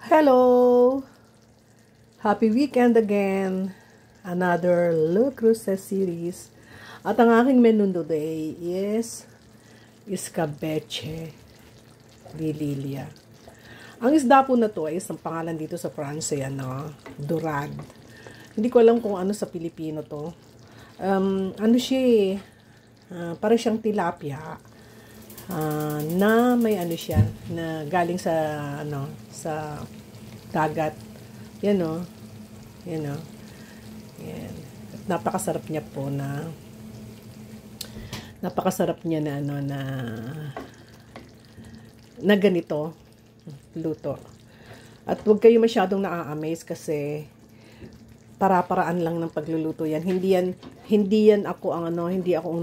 Hello! Happy weekend again! Another Le Cruces series. At ang aking menu today is escabeche di Lilia. Ang isda po na to ay isang pangalan dito sa France, dorad. Hindi ko alam kung ano sa Pilipino to. Ano siya parang siyang tilapia. Na may ano siya na galing sa sa dagat. Yan o. Yan. At napakasarap niya po na na ganito luto. At huwag kayo masyadong na-amaze kasi para-paraan lang ng pagluluto yan. Hindi ako ang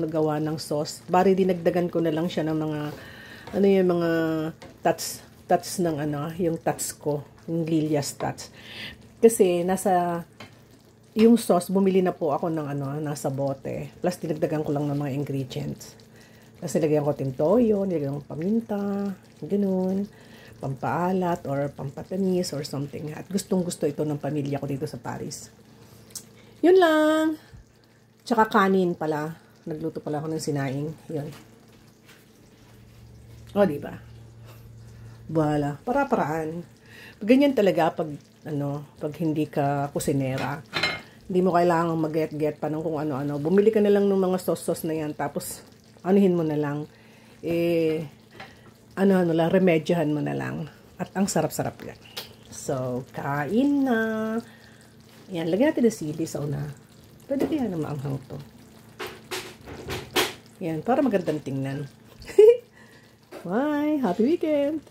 nagawa ng sauce. Bari dinagdagan ko na lang siya ng mga mga tats ng yung tats ko, yung Lilia's tats. Kasi yung sauce bumili na po ako ng nasa bote. Plus dinagdagan ko lang ng mga ingredients. Kasi nilagyan ko tintoyo, nilagyan ko paminta, ganoon, pampaalat or pampatamis or something. At gustong-gusto ito ng pamilya ko dito sa Paris. Yun lang. Tsaka kanin pala. Nagluto pala ako ng sinaing. Yun. O, diba? Wala. Para-paraan. Ganyan talaga pag hindi ka kusinera. Hindi mo kailangang mag-get pa ng kung ano-ano. Bumili ka na lang ng mga sauce na yan. Tapos, anuhin mo na lang. Remedyahan mo na lang. At ang sarap-sarap yan. So, kain na. Yan, lagyan natin ng sili sa una. Pwede kaya na maanghang to. Yan, para magandang tingnan. Bye! Happy weekend!